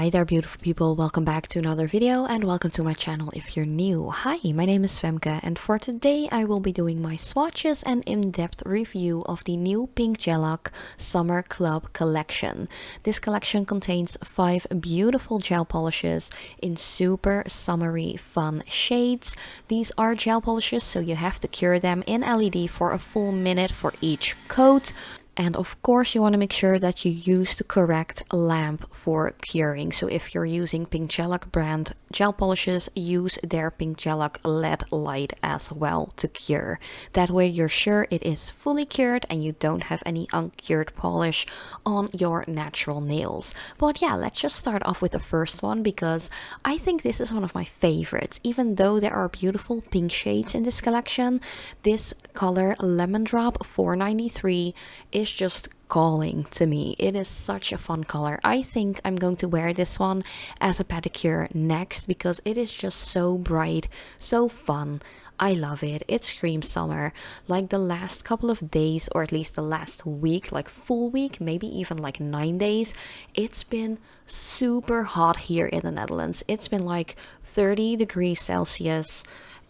Hi there, beautiful people. Welcome back to another video and welcome to my channel if you're new. Hi, my name is Femke and for today I will be doing my swatches and in-depth review of the new Pink Gellac Summer Club collection. This collection contains 5 beautiful gel polishes in super summery fun shades. These are gel polishes, so you have to cure them in LED for a full minute for each coat. And of course you want to make sure that you use the correct lamp for curing. So if you're using Pink Gellac brand gel polishes, use their Pink Gellac LED light as well to cure. That way you're sure it is fully cured and you don't have any uncured polish on your natural nails. But yeah, let's just start off with the first one because I think this is one of my favorites. Even though there are beautiful pink shades in this collection, this color Lemon Drop 493 is just calling to me. It is such a fun color. I think I'm going to wear this one as a pedicure next because it is just so bright, so fun. I love it. It screams summer. Like the last couple of days, or at least the last week, like full week, maybe even like 9 days, it's been super hot here in the Netherlands. It's been like 30 degrees Celsius.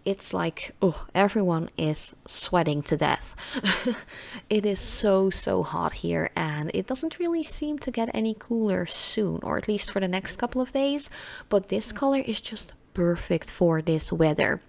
It's like, oh, everyone is sweating to death. It is so hot here and it doesn't really seem to get any cooler soon, or at least for the next couple of days. But this color is just perfect for this weather.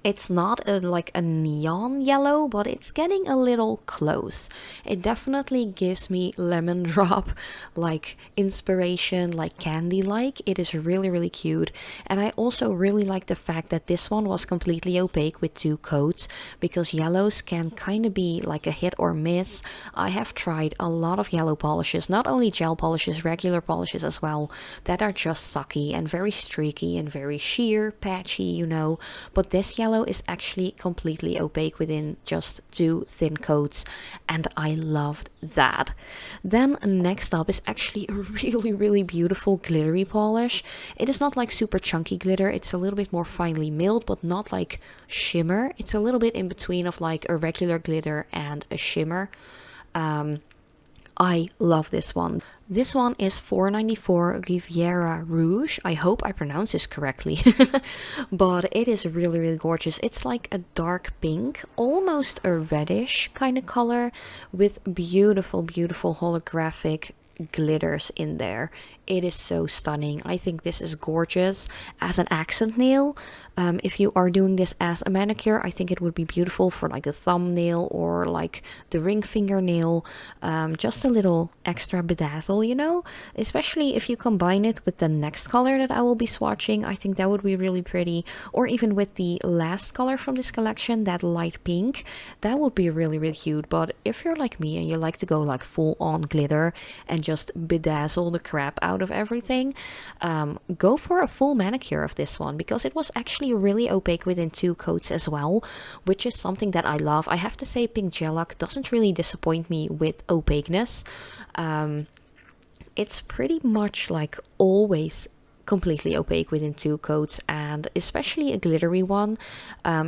It's not like a neon yellow, but it's getting a little close. It definitely gives me lemon drop like inspiration, like candy like. It is really cute. And I also really like the fact that this one was completely opaque with 2 coats, because yellows can kind of be like a hit or miss. I have tried a lot of yellow polishes, not only gel polishes, regular polishes as well, that are just sucky and very streaky and very sheer, patchy, you know. But this yellow is actually completely opaque within just 2 thin coats, and I loved that. Then next up is actually a really beautiful glittery polish. It is not like super chunky glitter, it's a little bit more finely milled, but not like shimmer. It's a little bit in between of like a regular glitter and a shimmer. I love this one. This one is 494 Riviera Rouge. I hope I pronounce this correctly. But it is really gorgeous. It's like a dark pink, almost a reddish kind of color with beautiful holographic glitters in there. It is so stunning. I think this is gorgeous as an accent nail. If you are doing this as a manicure, I think it would be beautiful for like a thumbnail or like the ring fingernail. Just a little extra bedazzle, you know, especially if you combine it with the next color that I will be swatching. I think that would be really pretty, or even with the last color from this collection, that light pink, that would be really cute. But if you're like me and you like to go like full on glitter and just bedazzle the crap out of everything, go for a full manicure of this one, because it was actually really opaque within 2 coats as well, which is something that I love. I have to say Pink Gellac doesn't really disappoint me with opaqueness. It's pretty much like always completely opaque within 2 coats, and especially a glittery one,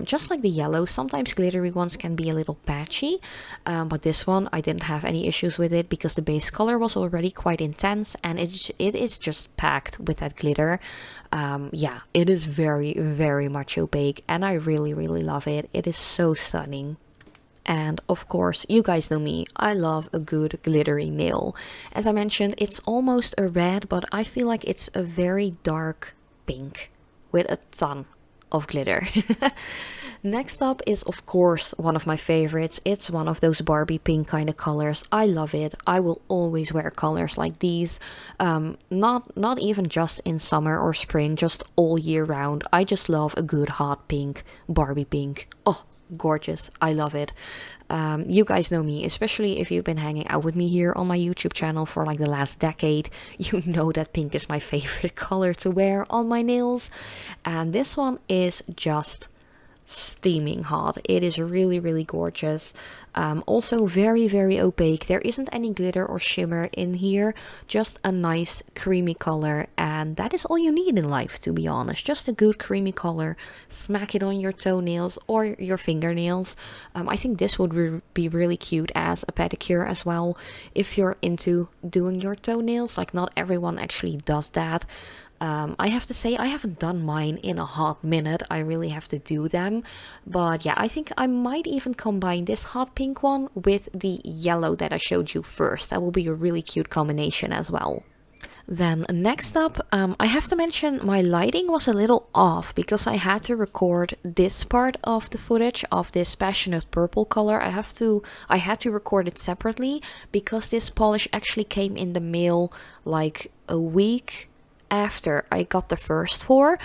just like the yellow. Sometimes glittery ones can be a little patchy, but this one I didn't have any issues with it because the base color was already quite intense and it is just packed with that glitter. Yeah, it is very much opaque and I really love it. It is so stunning. And of course, you guys know me, I love a good glittery nail. As I mentioned, it's almost a red, but I feel like it's a very dark pink with a ton of glitter. Next up is of course one of my favorites. It's one of those Barbie pink kind of colors. I love it. I will always wear colors like these. Not even just in summer or spring, just all year round. I just love a good hot pink, Barbie pink. Oh, gorgeous. I love it. You guys know me, especially if you've been hanging out with me here on my YouTube channel for like the last decade. You know that pink is my favorite color to wear on my nails, and this one is just steaming hot. It is really gorgeous. Also very, very opaque. There isn't any glitter or shimmer in here, just a nice creamy color, and that is all you need in life, to be honest. Just a good creamy color. Smack it on your toenails or your fingernails. I think this would be really cute as a pedicure as well, if you're into doing your toenails. Like, not everyone actually does that. I have to say, I haven't done mine in a hot minute. I really have to do them. But yeah, I think I might even combine this hot pink one with the yellow that I showed you first. That will be a really cute combination as well. Then next up, I have to mention my lighting was a little off because I had to record this part of the footage of this passionate purple color. I had to record it separately because this polish actually came in the mail like a week after I got the first four,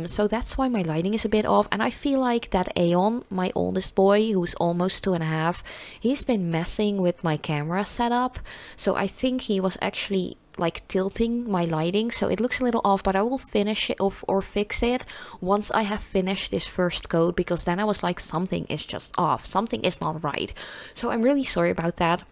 so that's why my lighting is a bit off. And I feel like that Aeon, my oldest boy, who's almost 2.5, he's been messing with my camera setup, so I think he was actually like tilting my lighting, so it looks a little off. But I will finish it off or fix it once I have finished this first coat, because then I was like, something is just off, something is not right. So I'm really sorry about that,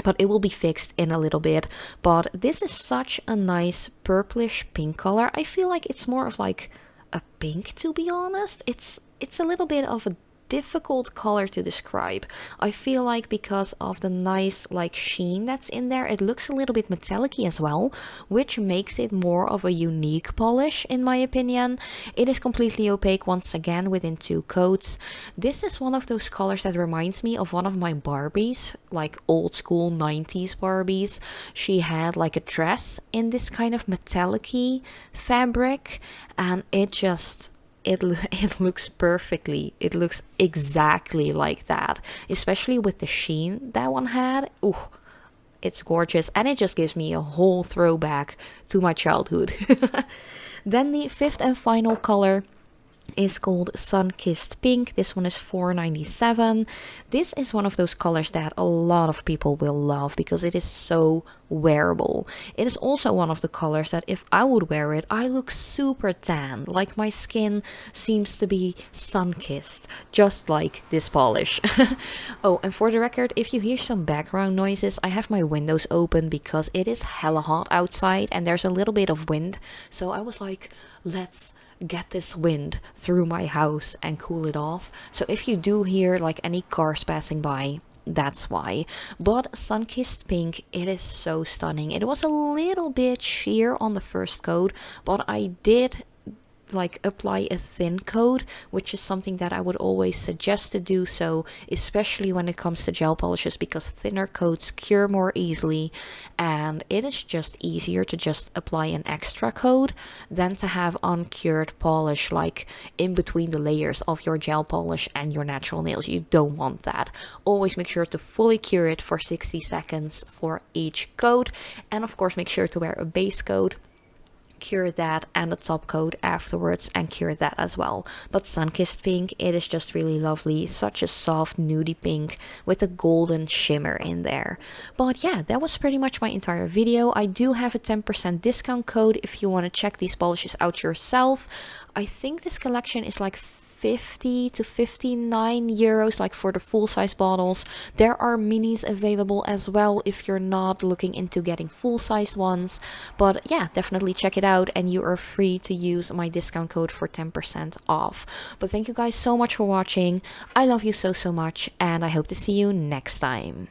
but it will be fixed in a little bit. But this is such a nice purplish pink color. I feel like it's more of like a pink, to be honest. It's a little bit of a difficult color to describe. I feel like because of the nice like sheen that's in there, it looks a little bit metallic-y as well, which makes it more of a unique polish in my opinion. It is completely opaque once again within 2 coats. This is one of those colors that reminds me of one of my Barbies, like old school 90s Barbies. She had like a dress in this kind of metallic-y fabric, and it looks perfectly. It looks exactly like that, especially with the sheen that one had. Ooh, it's gorgeous, and it just gives me a whole throwback to my childhood. Then the 5th and final color is called Sun-Kissed Pink. This one is $4.97. This is one of those colors that a lot of people will love because it is so wearable. It is also one of the colors that if I would wear it, I look super tan. Like my skin seems to be sun-kissed, just like this polish. Oh, and for the record, if you hear some background noises, I have my windows open because it is hella hot outside and there's a little bit of wind. So I was like, let's get this wind through my house and cool it off. So if you do hear like any cars passing by, that's why. But Sun-Kissed Pink, it is so stunning. It was a little bit sheer on the first coat, but I did like apply a thin coat, which is something that I would always suggest to do so, especially when it comes to gel polishes, because thinner coats cure more easily and it is just easier to just apply an extra coat than to have uncured polish like in between the layers of your gel polish and your natural nails. You don't want that. Always make sure to fully cure it for 60 seconds for each coat, and of course make sure to wear a base coat, cure that, and a top coat afterwards and cure that as well. But Sun-Kissed Pink, it is just really lovely. Such a soft nudie pink with a golden shimmer in there. But yeah, that was pretty much my entire video. I do have a 10% discount code if you want to check these polishes out yourself. I think this collection is like 50 to 59 euros, like for the full size bottles. There are minis available as well if you're not looking into getting full size ones. But yeah, definitely check it out, and you are free to use my discount code for 10% off. But thank you guys so much for watching. I love you so much, and I hope to see you next time.